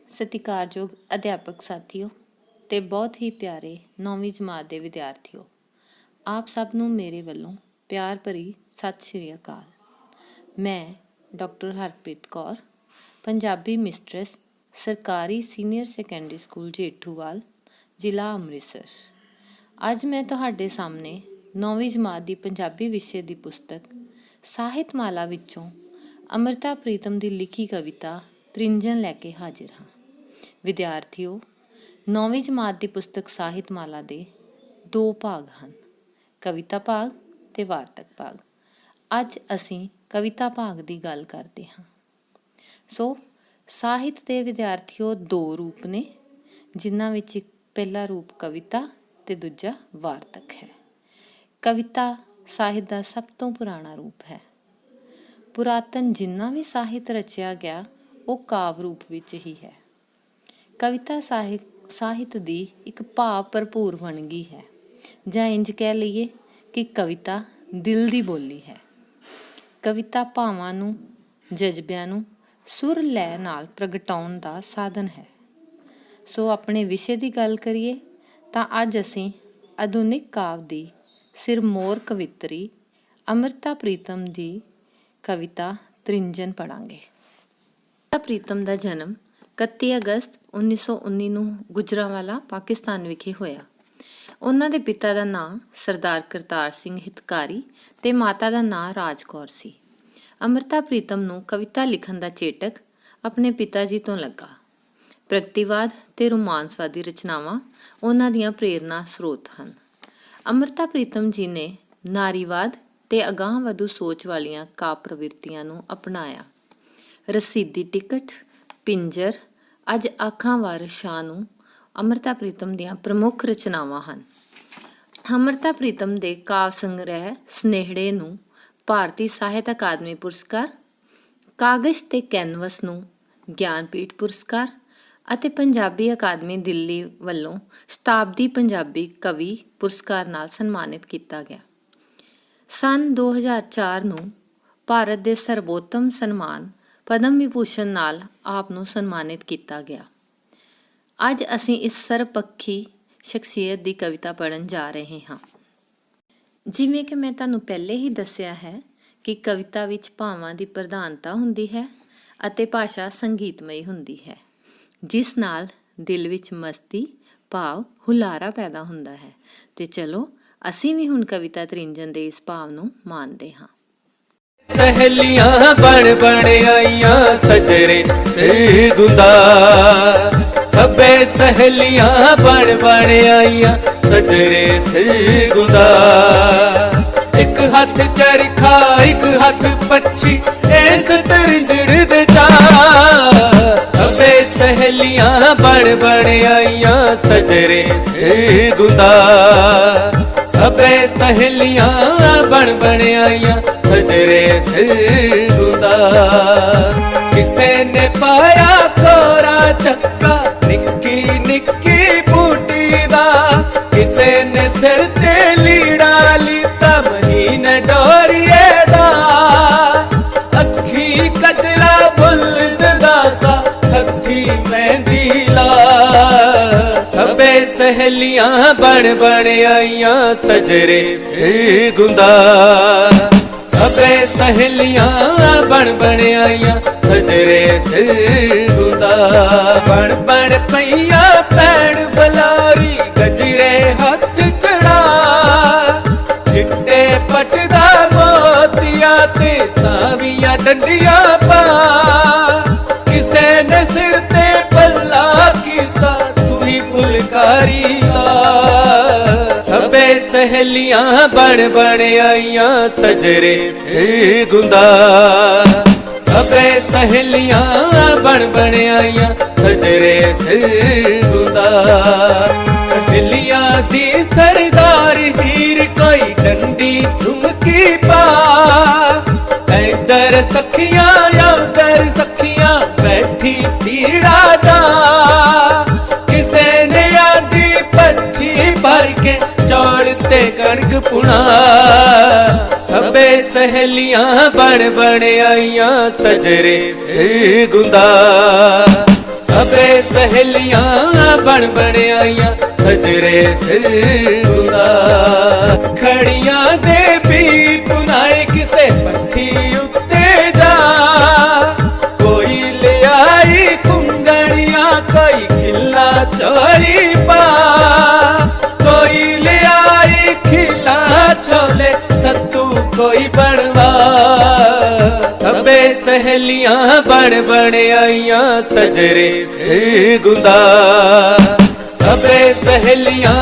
ਸਤਿਕਾਰਯੋਗ ਅਧਿਆਪਕ ਸਾਥੀਓ ਤੇ ਬਹੁਤ ਹੀ ਪਿਆਰੇ 9ਵੀਂ ਜਮਾਤ ਦੇ ਵਿਦਿਆਰਥੀਓ, ਆਪ ਸਭ ਨੂੰ ਮੇਰੇ ਵੱਲੋਂ ਪਿਆਰ ਭਰੀ ਸਤਿ ਸ਼੍ਰੀ ਅਕਾਲ। ਮੈਂ ਡਾਕਟਰ ਹਰਪ੍ਰੀਤ ਕੌਰ, ਪੰਜਾਬੀ ਮਿਸਟਰੈਸ, ਸਰਕਾਰੀ ਸੀਨੀਅਰ ਸੈਕੰਡਰੀ ਸਕੂਲ ਜੇਠੂਵਾਲ, ਜ਼ਿਲ੍ਹਾ ਅੰਮ੍ਰਿਤਸਰ। ਅੱਜ ਮੈਂ ਤੁਹਾਡੇ ਸਾਹਮਣੇ 9ਵੀਂ ਜਮਾਤ ਦੀ ਪੰਜਾਬੀ ਵਿਸ਼ੇ ਦੀ ਪੁਸਤਕ ਸਾਹਿਤਮਾਲਾ ਵਿੱਚੋਂ ਅੰਮ੍ਰਿਤਾ ਪ੍ਰੀਤਮ ਦੀ ਲਿਖੀ ਕਵਿਤਾ ਤ੍ਰਿੰਜਣ ਲੈ ਕੇ ਹਾਜ਼ਰ ਹਾਂ। ਵਿਦਿਆਰਥੀਓ, 9ਵੀਂ ਜਮਾਤ ਦੀ ਪੁਸਤਕ ਸਾਹਿਤਮਾਲਾ ਦੇ 2 ਭਾਗ ਹਨ, ਕਵਿਤਾ ਭਾਗ ਤੇ ਵਾਰਤਕ ਭਾਗ। ਅੱਜ ਅਸੀਂ ਕਵਿਤਾ ਭਾਗ ਦੀ ਗੱਲ ਕਰਦੇ ਹਾਂ। ਸੋ ਸਾਹਿਤ ਦੇ ਵਿਦਿਆਰਥੀਓ 2 ਰੂਪ ਨੇ, ਜਿਨ੍ਹਾਂ ਵਿੱਚ ਇੱਕ ਪਹਿਲਾ ਰੂਪ ਕਵਿਤਾ ਤੇ ਦੂਜਾ ਵਾਰਤਕ ਹੈ। ਕਵਿਤਾ ਸਾਹਿਤ ਦਾ ਸਭ ਤੋਂ ਪੁਰਾਣਾ ਰੂਪ ਹੈ। ਪੁਰਾਤਨ ਜਿੰਨਾ ਵੀ ਸਾਹਿਤ ਰਚਿਆ ਗਿਆ ਉਹ ਕਾਵਿ ਰੂਪ ਵਿੱਚ ਹੀ ਹੈ। ਕਵਿਤਾ ਸਾਹਿਤ ਦੀ ਇੱਕ ਭਾਵ ਭਰਪੂਰ ਵੰਨਗੀ ਹੈ, ਜਾਂ ਇੰਜ ਕਹਿ ਲਈਏ ਕਿ ਕਵਿਤਾ ਦਿਲ ਦੀ ਬੋਲੀ ਹੈ। ਕਵਿਤਾ ਭਾਵਾਂ ਨੂੰ, ਜਜ਼ਬਿਆਂ ਨੂੰ ਸੁਰ ਲੈ ਨਾਲ ਪ੍ਰਗਟਾਉਣ ਦਾ ਸਾਧਨ ਹੈ। ਸੋ ਆਪਣੇ ਵਿਸ਼ੇ ਦੀ ਗੱਲ ਕਰੀਏ ਤਾਂ ਅੱਜ ਅਸੀਂ ਆਧੁਨਿਕ ਕਾਵਿ ਦੀ ਸਿਰਮੌਰ ਕਵਿੱਤਰੀ ਅੰਮ੍ਰਿਤਾ ਪ੍ਰੀਤਮ ਦੀ ਕਵਿਤਾ ਤ੍ਰਿੰਜਣ ਪੜ੍ਹਾਂਗੇ। ਅੰਮ੍ਰਿਤਾ ਪ੍ਰੀਤਮ ਦਾ ਜਨਮ 31 ਅਗਸਤ 1919 ਨੂੰ ਗੁਜਰਾਂਵਾਲਾ, ਪਾਕਿਸਤਾਨ ਵਿਖੇ ਹੋਇਆ। ਉਹਨਾਂ ਦੇ ਪਿਤਾ ਦਾ ਨਾਂ ਸਰਦਾਰ ਕਰਤਾਰ ਸਿੰਘ ਹਿਤਕਾਰੀ ਤੇ ਮਾਤਾ ਦਾ ਨਾਂ ਰਾਜ ਕੌਰ ਸੀ। ਅੰਮ੍ਰਿਤਾ ਪ੍ਰੀਤਮ ਨੂੰ ਕਵਿਤਾ ਲਿਖਣ ਦਾ ਚੇਟਕ ਆਪਣੇ ਪਿਤਾ ਜੀ ਤੋਂ ਲੱਗਾ। ਪ੍ਰਗਤੀਵਾਦ ਤੇ ਰੋਮਾਂਸਵਾਦੀ ਰਚਨਾਵਾਂ ਉਹਨਾਂ ਦੀਆਂ ਪ੍ਰੇਰਨਾ ਸਰੋਤ ਹਨ। ਅੰਮ੍ਰਿਤਾ ਪ੍ਰੀਤਮ ਜੀ ਨੇ ਨਾਰੀਵਾਦ ਤੇ ਅਗਾਂਹ-ਵਧੂ ਸੋਚ ਵਾਲੀਆਂ ਕਾਵਿ ਪ੍ਰਵਿਰਤੀਆਂ ਨੂੰ ਅਪਣਾਇਆ। ਰਸੀਦੀ ਟਿਕਟ, ਪਿੰਜਰ, ਅੱਜ ਆਖਾਂ ਵਾਰਿਸ ਸ਼ਾਹ ਨੂੰ ਅੰਮ੍ਰਿਤਾ ਪ੍ਰੀਤਮ ਦੀਆਂ ਪ੍ਰਮੁੱਖ ਰਚਨਾਵਾਂ ਹਨ। ਅੰਮ੍ਰਿਤਾ ਪ੍ਰੀਤਮ ਦੇ ਕਾਵਿ ਸੰਗ੍ਰਹਿ ਸਨੇਹੜੇ ਨੂੰ ਭਾਰਤੀ ਸਾਹਿਤ ਅਕਾਦਮੀ ਪੁਰਸਕਾਰ, ਕਾਗਜ਼ ਤੇ ਕੈਨਵਸ ਨੂੰ ਗਿਆਨਪੀਠ ਪੁਰਸਕਾਰ ਅਤੇ ਪੰਜਾਬੀ ਅਕਾਦਮੀ ਦਿੱਲੀ ਵੱਲੋਂ ਸ਼ਤਾਬਦੀ ਪੰਜਾਬੀ ਕਵੀ ਪੁਰਸਕਾਰ ਨਾਲ ਸਨਮਾਨਿਤ ਕੀਤਾ ਗਿਆ। ਸੰਨ 2004 ਨੂੰ ਭਾਰਤ ਦੇ ਸਰਵੋਤਮ ਸਨਮਾਨ ਪਦਮ ਵਿਭੂਸ਼ਣ ਨਾਲ ਆਪ ਨੂੰ ਸਨਮਾਨਿਤ ਕੀਤਾ ਗਿਆ। ਅੱਜ ਅਸੀਂ ਇਸ ਸਰਬਪੱਖੀ ਸ਼ਖਸੀਅਤ ਦੀ ਕਵਿਤਾ ਪੜ੍ਹਨ ਜਾ ਰਹੇ ਹਾਂ। ਜਿਵੇਂ ਕਿ ਮੈਂ ਤੁਹਾਨੂੰ ਪਹਿਲੇ ਹੀ ਦੱਸਿਆ ਹੈ ਕਿ ਕਵਿਤਾ ਵਿੱਚ ਭਾਵਾਂ ਦੀ ਪ੍ਰਧਾਨਤਾ ਹੁੰਦੀ ਹੈ ਅਤੇ ਭਾਸ਼ਾ ਸੰਗੀਤਮਈ ਹੁੰਦੀ ਹੈ, ਜਿਸ ਨਾਲ ਦਿਲ ਵਿੱਚ ਮਸਤੀ, ਭਾਵ, ਹੁਲਾਰਾ ਪੈਦਾ ਹੁੰਦਾ ਹੈ। ਤੇ ਚਲੋ ਅਸੀਂ ਵੀ ਹੁਣ ਕਵਿਤਾ ਤ੍ਰਿੰਜਣ ਦੇ ਇਸ ਭਾਵ ਨੂੰ ਮਾਣਦੇ ਹਾਂ। ਸਹੇਲੀਆਂ ਬਣ ਬਣ ਆਈਆਂ ਸਜਰੇ ਸਿਰ ਗੁੰਦਾ, ਸਭੇ ਸਹੇਲੀਆਂ ਬਣ ਬਣ ਆਈਆਂ ਸਜਰੇ ਸਿਰ ਗੁੰਦਾ। ਇੱਕ ਹੱਥ ਚਰਖਾ ਇੱਕ ਹੱਥ ਪੱਛੀ ਇਸ ਤ੍ਰਿੰਜਣ ਦੇ ਚਾਅ। ਸਭੇ ਸਹੇਲੀਆਂ ਬਣ ਬਣ ਆਈਆਂ ਸਜਰੇ ਸਿਰ ਗੁੰਦਾ, ਸਭੇ ਸਹੇਲੀਆਂ ਬਣ ਬਣ ਆਈਆਂ ਸਜਰੇ ਸਿਰ ਗੁੰਦਾ। ਕਿਸੇ ਨੇ ਪਾਇਆ ਕੋਰਾ ਚੱਕਾ ਨਿੱਕੀ ਨਿੱਕੀ ਬੂਟੀ ਦਾ, ਕਿਸੇ ਨੇ ਸਿਰ ਤੇ ਲੀੜਾ ਲੀਤਾ ਮਹੀਨੇ ਡੋਰੀਏ ਦਾ। ਅੱਖੀ ਕਜਲਾ ਬੁੱਲਦ ਦਾ ਸਾ ਹੱਥੀ ਮਹਿੰਦੀ ਲਾ। ਸਭੇ ਸਹੇਲੀਆਂ ਬਣ ਬਣ ਆਈਆਂ ਸਜਰੇ ਸਿਰ ਗੁੰਦਾ, ਸਭੇ ਸਹੇਲੀਆਂ ਬਣ ਬਣ ਆਈਆਂ ਸਜਰੇ ਸਿਰ ਗੁੰਦਾ। ਬਣ ਬਣ ਪਈਆਂ ਭੈਣ ਬਲਾਰੀ ਗਜਰੇ ਹੱਥ ਚੜਾ, ਚਿੱਟੇ ਪੱਟ ਦਾ ਮੋਤੀਆ ਤੇ ਸਾਵੀਆਂ ਡੰਡੀਆਂ ਪਾ। ਕਿਸੇ ਨੇ ਸਿਰ ਤੇ ਪੱਲਾ ਕੀਤਾ ਸੂਈ ਫੁਲਕਾਰੀ ਦਾ। ਸਭੇ ਸਹੇਲੀਆਂ ਬਣ ਬਣ ਆਈਆਂ ਸਜਰੇ ਸਿਰ ਗੁੰਦਾ, ਸਭੇ ਸਹੇਲੀਆਂ ਬਣ ਬਣ ਆਈਆਂ ਸਜਰੇ ਸਿਰ ਗੁੰਦਾ। ਸਹੇਲੀਆਂ ਦੀ ਸਰਦਾਰ ਹੀਰ ਕੋਈ ਡੰਡੀ ਝੁਮਕੀ ਪਾ। ਇੱਧਰ ਸਖੀਆਂ ਉੱਧਰ ਸਖੀਆਂ ਬੈਠੀ ਪੀੜਾ ਦਾ। ਕਿਸੇ ਨੇ ਆਂਦੀ ਪੱਛੀ ਭਰ ਕੇ ਚੌਲ ਤੇ ਕਣਕ ਪੁਣਾ। ਸਭੇ ਸਹੇਲੀਆਂ ਬਣ ਬਣ ਆਈਆਂ ਸਜਰੇ ਸਿਰ ਗੁੰਦਾ, ਸਭੇ सहेलियां बन बन आईयां सजरे सिरगुंदा खड़ियां दे भी पुनाए किसे पत्थी उत्ते जा कोई ले आई कुंगड़ियां कोई खिला चोली पा कोई ले आई खिला चोले सत्तू कोई बनवा तबे सहेलियां बन बन आईयां सजरे सिरगुंदा सबे सहेलियां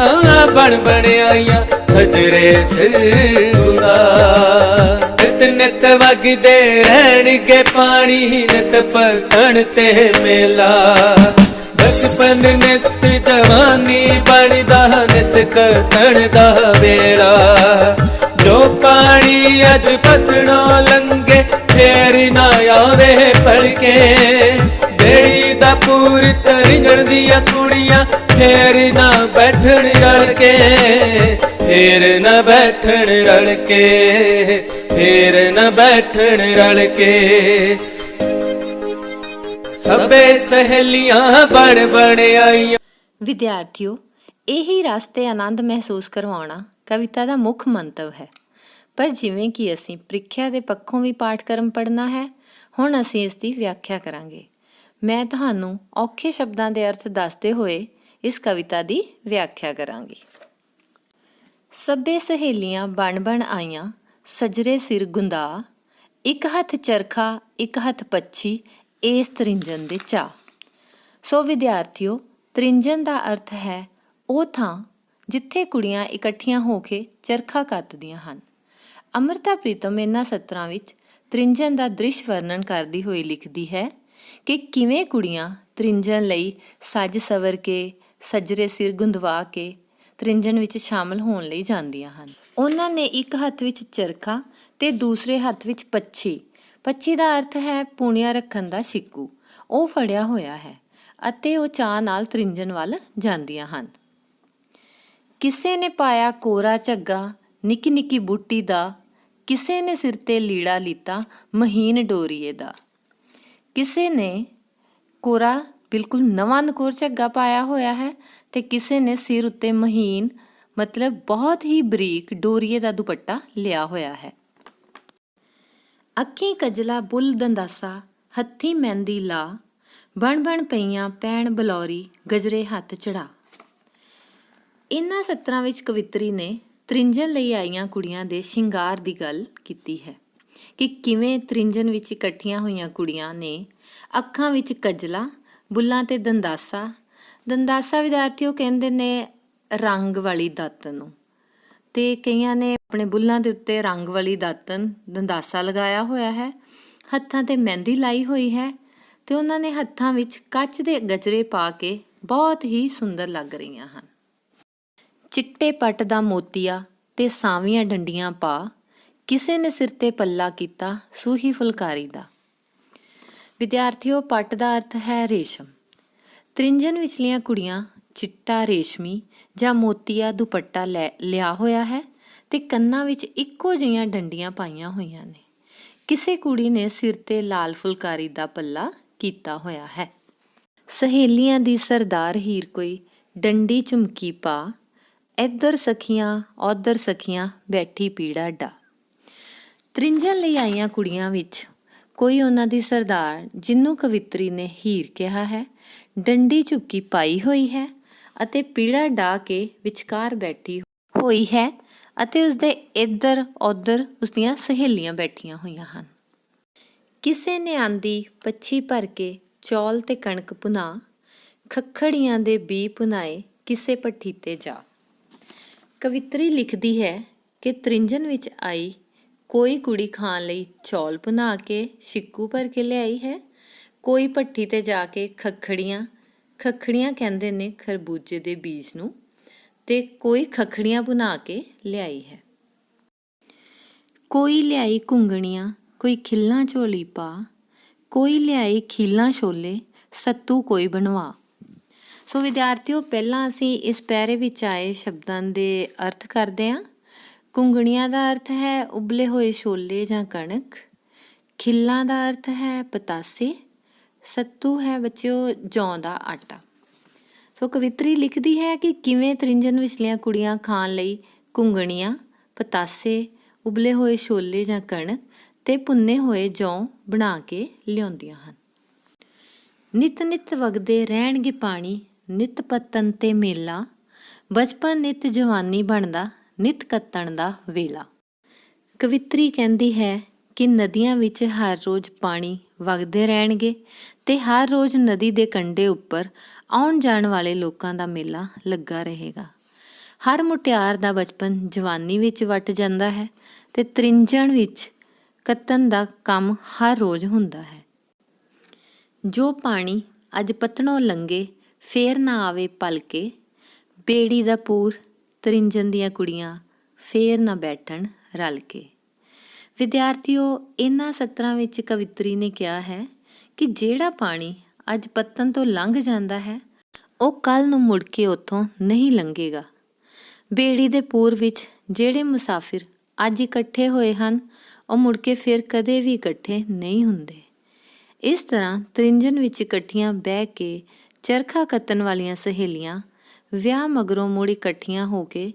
बन बन आईयां सजरे सिरगुंदा नित नित वगदे रहणगे पानी नित पतन ते मेला बचपन नित जवानी बनदा नित कतन दा वेला जो पानी अज पतनो लंघे फेर ना आवे पड़के बेड़ी दा पूरी तरिजण दियां कुड़ियां फेर ना बैठण रल के फेर ना बैठण रल के फेर ना बैठण रल के सबे सहेलियां बन बन आईयां। ਵਿਦਿਆਰਥੀਓ, ਇਹੀ ਰਸ ਤੇ ਆਨੰਦ ਮਹਿਸੂਸ ਕਰਵਾਉਣਾ ਕਵਿਤਾ ਦਾ ਮੁੱਖ ਮੰਤਵ ਹੈ। ਪਰ ਜਿਵੇਂ ਕਿ ਅਸੀਂ ਪ੍ਰੀਖਿਆ ਦੇ ਪੱਖੋਂ ਵੀ ਪਾਠਕ੍ਰਮ ਪੜ੍ਹਨਾ ਹੈ, ਹੁਣ ਅਸੀਂ ਇਸ ਦੀ ਵਿਆਖਿਆ ਕਰਾਂਗੇ। ਮੈਂ ਤੁਹਾਨੂੰ ਔਖੇ ਸ਼ਬਦਾਂ ਦੇ ਅਰਥ ਦੱਸਦੇ ਹੋਏ ਇਸ ਕਵਿਤਾ ਦੀ ਵਿਆਖਿਆ ਕਰਾਂਗੀ। ਸਭੇ ਸਹੇਲੀਆਂ ਬਣ ਬਣ ਆਈਆਂ ਸਜਰੇ ਸਿਰ ਗੁੰਦਾ ਇੱਕ ਹੱਥ ਚਰਖਾ ਇੱਕ ਹੱਥ ਪੱਛੀ ਇਸ ਤ੍ਰਿੰਜਣ ਦੇ ਚਾਅ। ਸੋ ਵਿਦਿਆਰਥੀਓ, ਤ੍ਰਿੰਜਣ ਦਾ ਅਰਥ ਹੈ ਉਹ ਥਾਂ ਜਿੱਥੇ ਕੁੜੀਆਂ ਇਕੱਠੀਆਂ ਹੋ ਕੇ ਚਰਖਾ ਕੱਤਦੀਆਂ ਹਨ। ਅੰਮ੍ਰਿਤਾ ਪ੍ਰੀਤਮ ਇਹਨਾਂ ਸਤਰਾਂ ਵਿੱਚ ਤ੍ਰਿੰਜਣ ਦਾ ਦ੍ਰਿਸ਼ ਵਰਣਨ ਕਰਦੀ ਹੋਈ ਲਿਖਦੀ ਹੈ ਕਿ ਕਿਵੇਂ ਕੁੜੀਆਂ ਤ੍ਰਿੰਜਣ ਲਈ ਸੱਜ ਸਵਰ ਕੇ ਸਜਰੇ ਸਿਰ ਗੁੰਦਵਾ ਕੇ ਤ੍ਰਿੰਜਣ ਵਿੱਚ ਸ਼ਾਮਲ ਹੋਣ ਲਈ ਜਾਂਦੀਆਂ ਹਨ। ਉਹਨਾਂ ਨੇ ਇੱਕ ਹੱਥ ਵਿੱਚ ਚਰਖਾ ਤੇ ਦੂਸਰੇ ਹੱਥ ਵਿੱਚ ਪੱਛੀ। ਪੱਛੀ ਦਾ ਅਰਥ ਹੈ ਪੂਣੀਆਂ ਰੱਖਣ ਦਾ ਛਿੱਕੂ। ਉਹ ਫੜਿਆ ਹੋਇਆ ਹੈ ਅਤੇ ਉਹ ਚਾਅ ਨਾਲ ਤ੍ਰਿੰਜਣ ਵੱਲ ਜਾਂਦੀਆਂ ਹਨ। ਕਿਸੇ ਨੇ ਪਾਇਆ ਕੋਰਾ ਝੱਗਾ ਨਿੱਕੀ ਨਿੱਕੀ ਬੂਟੀ ਦਾ, ਕਿਸੇ ਨੇ ਸਿਰ ਤੇ ਲੀੜਾ ਲੀਤਾ ਮਹੀਨ ਡੋਰੀਏ ਦਾ। ਕਿਸੇ ਨੇ ਕੋਰਾ ਬਿਲਕੁਲ ਨਵਾਂ ਨਕੋਰ ਝੱਗਾ ਪਾਇਆ ਹੋਇਆ ਹੈ ਤੇ ਕਿਸੇ ਨੇ ਸਿਰ ਉੱਤੇ ਮਹੀਨ ਮਤਲਬ ਬਹੁਤ ਹੀ ਬਰੀਕ ਡੋਰੀਏ ਦਾ ਦੁਪੱਟਾ ਲਿਆ ਹੋਇਆ ਹੈ। ਅੱਖੀਂ ਕਜਲਾ ਬੁੱਲ ਦੰਦਾਸਾ ਹੱਥੀਂ ਮਹਿੰਦੀ ਲਾ ਬਣ ਬਣ ਪਈਆਂ ਪੈਣ ਬਲੌਰੀ ਗਜਰੇ ਹੱਥ ਚੜਾ। ਇਹਨਾਂ ਸਤਰਾਂ ਵਿੱਚ ਕਵਿੱਤਰੀ ਨੇ ਤ੍ਰਿੰਜਣ ਲਈ ਆਈਆਂ ਕੁੜੀਆਂ ਦੇ ਸ਼ਿੰਗਾਰ ਦੀ ਗੱਲ ਕੀਤੀ ਹੈ ਕਿ ਕਿਵੇਂ ਤ੍ਰਿੰਜਣ ਵਿੱਚ ਇਕੱਠੀਆਂ ਹੋਈਆਂ ਕੁੜੀਆਂ ਨੇ ਅੱਖਾਂ ਵਿੱਚ ਕਜਲਾ, ਬੁੱਲਾਂ ਤੇ ਦੰਦਾਸਾ। ਦੰਦਾਸਾ ਵਿਦਿਆਰਥੀਓ ਕਹਿੰਦੇ ਨੇ ਰੰਗ ਵਾਲੀ ਦਾਤਨ ਨੂੰ, ਤੇ ਕਈਆਂ ਨੇ ਆਪਣੇ ਬੁੱਲਾਂ ਦੇ ਉੱਤੇ ਰੰਗ ਵਾਲੀ ਦਾਤਨ ਦੰਦਾਸਾ ਲਗਾਇਆ ਹੋਇਆ ਹੈ। ਹੱਥਾਂ ਤੇ ਮਹਿੰਦੀ ਲਾਈ ਹੋਈ ਹੈ ਤੇ ਉਹਨਾਂ ਨੇ ਹੱਥਾਂ ਵਿੱਚ ਕੱਚ ਦੇ ਗਜਰੇ ਪਾ ਕੇ ਬਹੁਤ ਹੀ ਸੁੰਦਰ ਲੱਗ ਰਹੀਆਂ ਹਨ। ਚਿੱਟੇ ਪੱਟ ਦਾ ਮੋਤੀਆ ਤੇ ਸਾਵੀਆਂ ਡੰਡੀਆਂ ਪਾ, ਕਿਸੇ ਨੇ ਸਿਰ ਤੇ ਪੱਲਾ ਕੀਤਾ ਸੂਹੀ ਫੁਲਕਾਰੀ ਦਾ। ਵਿਦਿਆਰਥੀਓ, ਪੱਟ ਦਾ ਅਰਥ ਹੈ ਰੇਸ਼ਮ। ਤ੍ਰਿੰਜਣ ਵਿਚਲੀਆਂ ਕੁੜੀਆਂ ਚਿੱਟਾ ਰੇਸ਼ਮੀ ਜਾਂ ਮੋਤੀਆ ਦੁਪੱਟਾ ਲਿਆ ਹੋਇਆ ਹੈ ਤੇ ਕੰਨਾਂ ਵਿੱਚ ਇੱਕੋ ਜਿਹੀਆਂ ਡੰਡੀਆਂ ਪਾਈਆਂ ਹੋਈਆਂ ਨੇ। ਕਿਸੇ ਕੁੜੀ ਨੇ ਸਿਰ ਤੇ ਲਾਲ ਫੁਲਕਾਰੀ ਦਾ ਪੱਲਾ ਕੀਤਾ ਹੋਇਆ ਹੈ। ਸਹੇਲੀਆਂ ਦੀ ਸਰਦਾਰ ਹੀਰ ਕੋਈ ਡੰਡੀ ਝੁਮਕੀ ਪਾ, ਇੱਧਰ ਸਖੀਆਂ ਉੱਧਰ ਸਖੀਆਂ ਬੈਠੀ ਪੀੜਾ ਡਾ। ਤ੍ਰਿੰਜਣ ਲਈ ਆਈਆਂ ਕੁੜੀਆਂ ਵਿੱਚ ਕੋਈ ਉਹਨਾਂ ਦੀ ਸਰਦਾਰ, ਜਿਹਨੂੰ ਕਵਿੱਤਰੀ ਨੇ ਹੀਰ ਕਿਹਾ ਹੈ, ਡੰਡੀ ਝੁਮਕੀ ਪਾਈ ਹੋਈ ਹੈ ਅਤੇ ਪੀੜਾ ਡਾ ਕੇ ਵਿਚਕਾਰ ਬੈਠੀ ਹੋਈ ਹੈ ਅਤੇ ਉਸਦੇ ਇੱਧਰ ਉੱਧਰ ਉਸਦੀਆਂ ਸਹੇਲੀਆਂ ਬੈਠੀਆਂ ਹੋਈਆਂ ਹਨ। ਕਿਸੇ ਨੇ ਆਂਦੀ ਪੱਛੀ ਭਰ ਕੇ ਚੌਲ ਤੇ ਕਣਕ ਭੁਨਾ, ਖੱਖੜੀਆਂ ਦੇ ਬੀ ਭੁਨਾਏ ਕਿਸੇ ਭੱਠੀ ਤੇ ਜਾ। ਕਵਿੱਤਰੀ ਲਿਖਦੀ ਹੈ ਕਿ ਤ੍ਰਿੰਜਣ ਵਿੱਚ ਆਈ ਕੋਈ ਕੁੜੀ ਖਾਣ ਲਈ ਚੌਲ ਭੁਨਾ ਕੇ ਛਿੱਕੂ ਭਰ ਕੇ ਲਿਆਈ ਹੈ, ਕੋਈ ਭੱਠੀ ਤੇ ਜਾ ਕੇ ਖੱਖੜੀਆਂ ਕਹਿੰਦੇ ਨੇ ਖਰਬੂਜੇ ਦੇ ਬੀਜ ਨੂੰ, ਤੇ ਕੋਈ ਖੱਖੜੀਆਂ ਭੁਨਾ ਕੇ ਲਿਆਈ ਹੈ। ਕੋਈ ਲਿਆਈ ਘੁੰਗਣੀਆਂ ਕੋਈ ਖਿੱਲਾਂ ਝੋਲੀ ਪਾ, ਕੋਈ ਲਿਆਈ ਖੀਲਾਂ ਛੋਲੇ ਸੱਤੂ ਕੋਈ ਬਣਵਾ। ਸੋ ਵਿਦਿਆਰਥੀਓ, ਪਹਿਲਾਂ ਅਸੀਂ ਇਸ ਪੈਰੇ ਵਿੱਚ ਆਏ ਸ਼ਬਦਾਂ ਦੇ ਅਰਥ ਕਰਦੇ ਹਾਂ। ਘੁੰਗਣੀਆਂ ਦਾ ਅਰਥ ਹੈ ਉਬਲੇ ਹੋਏ ਛੋਲੇ ਜਾਂ ਕਣਕ। ਖਿੱਲਾਂ ਦਾ ਅਰਥ ਹੈ ਪਤਾਸੇ। ਸੱਤੂ ਹੈ ਬੱਚਿਓ ਜੌਂ ਦਾ ਆਟਾ। ਸੋ ਕਵਿੱਤਰੀ ਲਿਖਦੀ ਹੈ ਕਿ ਕਿਵੇਂ ਤ੍ਰਿੰਜਣ ਵਿਚਲੀਆਂ ਕੁੜੀਆਂ ਖਾਣ ਲਈ ਘੁੰਗਣੀਆਂ, ਪਤਾਸੇ, ਉਬਲੇ ਹੋਏ ਛੋਲੇ ਜਾਂ ਕਣਕ ਤੇ ਭੁੰਨੇ ਹੋਏ ਜੌਂ ਬਣਾ ਕੇ ਲਿਆਉਂਦੀਆਂ ਹਨ। ਨਿਤ ਨਿਤ ਵਗਦੇ ਰਹਿਣਗੇ ਪਾਣੀ, ਨਿਤ ਪੱਤਨ ਤੇ ਮੇਲਾ, ਬਚਪਨ ਨਿਤ ਜਵਾਨੀ ਬਣਦਾ, ਨਿਤ ਕੱਤਣ ਦਾ ਵੇਲਾ। ਕਵਿੱਤਰੀ ਕਹਿੰਦੀ ਹੈ ਕਿ ਨਦੀਆਂ ਵਿੱਚ ਹਰ ਰੋਜ਼ ਪਾਣੀ ਵਗਦੇ ਰਹਿਣਗੇ ਤੇ ਹਰ ਰੋਜ਼ ਨਦੀ ਦੇ ਕੰਢੇ ਉੱਪਰ ਆਉਣ ਜਾਣ ਵਾਲੇ ਲੋਕਾਂ ਦਾ ਮੇਲਾ ਲੱਗਾ ਰਹੇਗਾ। ਹਰ ਮੁਟਿਆਰ ਦਾ ਬਚਪਨ ਜਵਾਨੀ ਵਿੱਚ ਵੱਟ ਜਾਂਦਾ ਹੈ ਤੇ ਤ੍ਰਿੰਜਣ ਵਿੱਚ ਕੱਤਣ ਦਾ ਕੰਮ ਹਰ ਰੋਜ਼ ਹੁੰਦਾ ਹੈ। ਜੋ ਪਾਣੀ ਅੱਜ ਪਤਣੋਂ ਲੰਘੇ ਫੇਰ ਨਾ ਆਵੇ ਪਲਕੇ, ਬੇੜੀ ਦਾ ਪੂਰ ਤ੍ਰਿੰਜਣ ਦੀਆਂ ਕੁੜੀਆਂ ਫੇਰ ਨਾ ਬੈਠਣ ਰਲ ਕੇ। ਵਿਦਿਆਰਥੀਓ, ਇਹਨਾਂ ਸਤਰਾਂ ਵਿੱਚ ਕਵਿੱਤਰੀ ਨੇ ਕਿਹਾ ਹੈ ਕਿ ਜਿਹੜਾ ਪਾਣੀ ਅੱਜ ਪੱਤਣ ਤੋਂ ਲੰਘ ਜਾਂਦਾ ਹੈ ਉਹ ਕੱਲ੍ਹ ਨੂੰ ਮੁੜ ਕੇ ਉੱਥੋਂ ਨਹੀਂ ਲੰਘੇਗਾ। ਬੇੜੀ ਦੇ ਪੂਰ ਵਿੱਚ ਜਿਹੜੇ ਮੁਸਾਫਿਰ ਅੱਜ ਇਕੱਠੇ ਹੋਏ ਹਨ ਉਹ ਮੁੜ ਕੇ ਫਿਰ ਕਦੇ ਵੀ ਇਕੱਠੇ ਨਹੀਂ ਹੁੰਦੇ। ਇਸ ਤਰ੍ਹਾਂ ਤ੍ਰਿੰਜਣ ਵਿੱਚ ਇਕੱਠੀਆਂ ਬਹਿ ਕੇ ਚਰਖਾ ਕੱਤਣ ਵਾਲੀਆਂ ਸਹੇਲੀਆਂ ਵਿਆਹ ਮਗਰੋਂ ਮੁੜ ਇਕੱਠੀਆਂ ਹੋ ਕੇ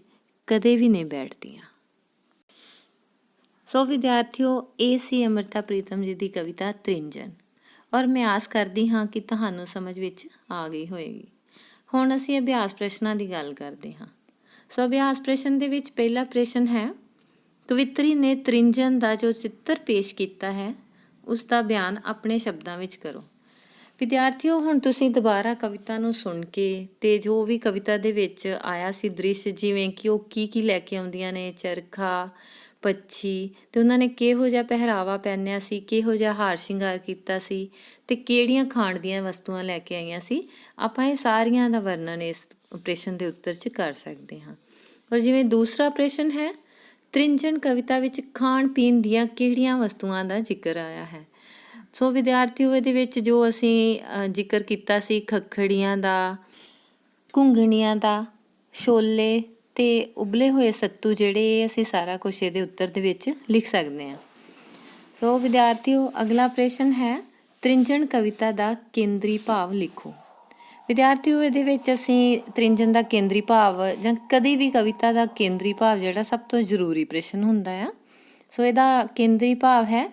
ਕਦੇ ਵੀ ਨਹੀਂ ਬੈਠਦੀਆਂ। ਸੋ ਵਿਦਿਆਰਥੀਓ, ਇਹ ਸੀ ਅੰਮ੍ਰਿਤਾ ਪ੍ਰੀਤਮ ਜੀ ਦੀ ਕਵਿਤਾ ਤ੍ਰਿੰਜਣ, ਔਰ ਮੈਂ ਆਸ ਕਰਦੀ ਹਾਂ ਕਿ ਤੁਹਾਨੂੰ ਸਮਝ ਵਿੱਚ ਆ ਗਈ ਹੋਏਗੀ। ਹੁਣ ਅਸੀਂ ਅਭਿਆਸ ਪ੍ਰਸ਼ਨਾਂ ਦੀ ਗੱਲ ਕਰਦੇ ਹਾਂ। ਸੋ ਅਭਿਆਸ ਪ੍ਰਸ਼ਨ ਦੇ ਵਿੱਚ ਪਹਿਲਾ ਪ੍ਰਸ਼ਨ ਹੈ, ਕਵਿੱਤਰੀ ਨੇ ਤ੍ਰਿੰਜਣ ਦਾ ਜੋ ਚਿੱਤਰ ਪੇਸ਼ ਕੀਤਾ ਹੈ ਉਸ ਦਾ ਬਿਆਨ ਆਪਣੇ ਸ਼ਬਦਾਂ ਵਿੱਚ ਕਰੋ। ਵਿਦਿਆਰਥੀਓ, ਹੁਣ ਤੁਸੀਂ ਦੁਬਾਰਾ ਕਵਿਤਾ ਨੂੰ ਸੁਣ ਕੇ ਤੇ ਜੋ ਵੀ ਕਵਿਤਾ ਦੇ ਵਿੱਚ ਆਇਆ ਸੀ ਦ੍ਰਿਸ਼, ਜਿਵੇਂ ਕਿ ਉਹ ਕੀ ਲੈ ਕੇ ਆਉਂਦੀਆਂ ਨੇ, ਚਰਖਾ, ਪੰਛੀ, ਤੇ ਉਹਨਾਂ ਨੇ ਕਿਹੋ ਜਿਹਾ ਪਹਿਰਾਵਾ ਪਹਿਨਿਆ ਸੀ, ਕਿਹੋ ਜਿਹਾ ਹਾਰ ਸ਼ਿੰਗਾਰ ਕੀਤਾ ਸੀ ਤੇ ਕਿਹੜੀਆਂ ਖਾਣ ਦੀਆਂ ਵਸਤੂਆਂ ਲੈ ਕੇ ਆਈਆਂ ਸੀ, ਆਪਾਂ ਇਹ ਸਾਰੀਆਂ ਦਾ ਵਰਣਨ ਇਸ ਪ੍ਰਸ਼ਨ ਦੇ ਉੱਤਰ 'ਚ ਕਰ ਸਕਦੇ ਹਾਂ। ਔਰ ਜਿਵੇਂ ਦੂਸਰਾ ਪ੍ਰਸ਼ਨ ਹੈ, ਤ੍ਰਿੰਜਣ ਕਵਿਤਾ ਵਿੱਚ ਖਾਣ ਪੀਣ ਦੀਆਂ ਕਿਹੜੀਆਂ ਵਸਤੂਆਂ ਦਾ ਜ਼ਿਕਰ ਆਇਆ ਹੈ। ਸੋ ਵਿਦਿਆਰਥੀਓ, ਇਹਦੇ ਵਿੱਚ ਜੋ ਅਸੀਂ ਜ਼ਿਕਰ ਕੀਤਾ ਸੀ ਖੱਖੜੀਆਂ ਦਾ, ਘੁੰਗਣੀਆਂ ਦਾ, ਛੋਲੇ ਤੇ ਉਬਲੇ ਹੋਏ ਸੱਤੂ, ਜਿਹੜੇ ਅਸੀਂ ਸਾਰਾ ਕੁਛ ਇਹਦੇ ਉੱਤਰ ਦੇ ਵਿੱਚ ਲਿਖ ਸਕਦੇ ਹਾਂ। ਸੋ ਵਿਦਿਆਰਥੀਓ, ਅਗਲਾ ਪ੍ਰਸ਼ਨ ਹੈ, ਤ੍ਰਿੰਜਣ ਕਵਿਤਾ ਦਾ ਕੇਂਦਰੀ ਭਾਵ ਲਿਖੋ। ਵਿਦਿਆਰਥੀਓ, ਇਹਦੇ ਵਿੱਚ ਅਸੀਂ ਤ੍ਰਿੰਜਣ ਦਾ ਕੇਂਦਰੀ ਭਾਵ ਜਾਂ ਕਦੀ ਵੀ ਕਵਿਤਾ ਦਾ ਕੇਂਦਰੀ ਭਾਵ ਜਿਹੜਾ ਸਭ ਤੋਂ ਜ਼ਰੂਰੀ ਪ੍ਰਸ਼ਨ ਹੁੰਦਾ ਆ। ਸੋ ਇਹਦਾ ਕੇਂਦਰੀ ਭਾਵ ਹੈ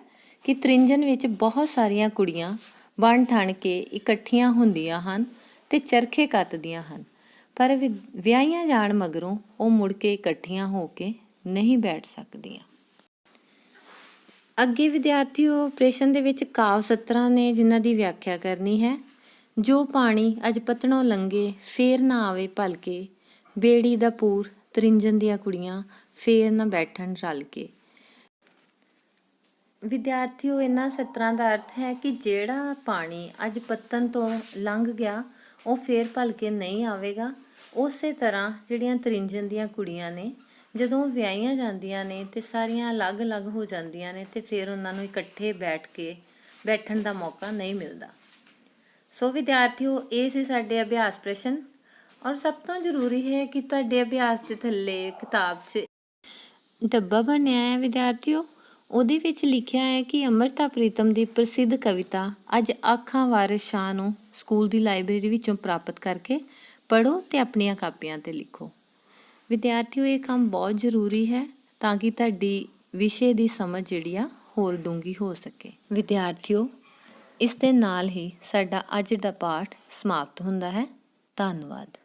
ਕਿ ਤ੍ਰਿੰਜਣ ਵਿੱਚ ਬਹੁਤ ਸਾਰੀਆਂ ਕੁੜੀਆਂ ਬਣ ਠਣ ਕੇ ਇਕੱਠੀਆਂ ਹੁੰਦੀਆਂ ਹਨ ਤੇ ਚਰਖੇ ਕੱਤਦੀਆਂ ਹਨ, ਪਰ ਵਿਆਹੀਆਂ ਜਾਣ ਮਗਰੋਂ ਉਹ ਮੁੜ ਕੇ ਇਕੱਠੀਆਂ ਹੋ ਕੇ ਨਹੀਂ ਬੈਠ ਸਕਦੀਆਂ। ਅੱਗੇ ਵਿਦਿਆਰਥੀਓ, ਪ੍ਰਸ਼ਨ ਦੇ ਵਿੱਚ ਕਾਵ ਸਤਰਾਂ ਨੇ ਜਿਨ੍ਹਾਂ ਦੀ ਵਿਆਖਿਆ ਕਰਨੀ ਹੈ। ਜੋ ਪਾਣੀ ਅੱਜ ਪਤਣੋਂ ਲੰਘੇ ਫੇਰ ਨਾ ਆਵੇ ਭਲਕੇ, ਬੇੜੀ ਦਾ ਪੂਰ ਤ੍ਰਿੰਜਣ ਦੀਆਂ ਕੁੜੀਆਂ ਫੇਰ ਨਾ ਬੈਠਣ ਰਲ ਕੇ। ਵਿਦਿਆਰਥੀਓ, ਇਹਨਾਂ ਸਤਰਾਂ ਦਾ ਅਰਥ ਹੈ ਕਿ ਜਿਹੜਾ ਪਾਣੀ ਅੱਜ ਪੱਤਣ ਤੋਂ ਲੰਘ ਗਿਆ ਉਹ ਫੇਰ ਭਲਕੇ ਨਹੀਂ ਆਵੇਗਾ। ਉਸੇ ਤਰ੍ਹਾਂ ਜਿਹੜੀਆਂ ਤ੍ਰਿੰਜਣ ਦੀਆਂ ਕੁੜੀਆਂ ਨੇ, ਜਦੋਂ ਵਿਆਹੀਆਂ ਜਾਂਦੀਆਂ ਨੇ ਤੇ ਸਾਰੀਆਂ ਅਲੱਗ-ਅਲੱਗ ਹੋ ਜਾਂਦੀਆਂ ਨੇ ਤੇ ਫਿਰ ਉਹਨਾਂ ਨੂੰ ਇਕੱਠੇ ਬੈਠਣ ਦਾ ਮੌਕਾ ਨਹੀਂ ਮਿਲਦਾ। ਸੋ ਵਿਦਿਆਰਥੀਓ, ਇਹ ਸੀ ਸਾਡੇ ਅਭਿਆਸ ਪ੍ਰਸ਼ਨ, ਔਰ ਸਭ ਤੋਂ ਜ਼ਰੂਰੀ ਹੈ ਕਿ ਤੁਹਾਡੇ ਅਭਿਆਸ ਦੇ ਥੱਲੇ ਕਿਤਾਬ 'ਚ ਡੱਬਾ ਬਣਿਆ ਹੈ ਵਿਦਿਆਰਥੀਓ, ਉਹਦੇ ਵਿੱਚ ਲਿਖਿਆ ਹੈ ਕਿ ਅੰਮ੍ਰਿਤਾ ਪ੍ਰੀਤਮ ਦੀ ਪ੍ਰਸਿੱਧ ਕਵਿਤਾ ਅੱਜ ਆਖਾਂ ਵਾਰਿਸ ਸ਼ਾਹ ਨੂੰ ਸਕੂਲ ਦੀ ਲਾਇਬ੍ਰੇਰੀ ਵਿੱਚੋਂ ਪ੍ਰਾਪਤ ਕਰਕੇ ਪੜ੍ਹੋ ਤੇ ਆਪਣੀਆਂ ਕਾਪੀਆਂ 'ਤੇ ਲਿਖੋ। ਵਿਦਿਆਰਥੀਓ, ਇਹ ਕੰਮ ਬਹੁਤ ਜ਼ਰੂਰੀ ਹੈ ਤਾਂ ਕਿ ਤੁਹਾਡੀ ਵਿਸ਼ੇ ਦੀ ਸਮਝ ਜਿਹੜੀ ਆ ਹੋਰ ਡੂੰਘੀ ਹੋ ਸਕੇ। ਵਿਦਿਆਰਥੀਓ, ਇਸ ਦੇ ਨਾਲ ਹੀ ਸਾਡਾ ਅੱਜ ਦਾ ਪਾਠ ਸਮਾਪਤ ਹੁੰਦਾ ਹੈ। ਧੰਨਵਾਦ।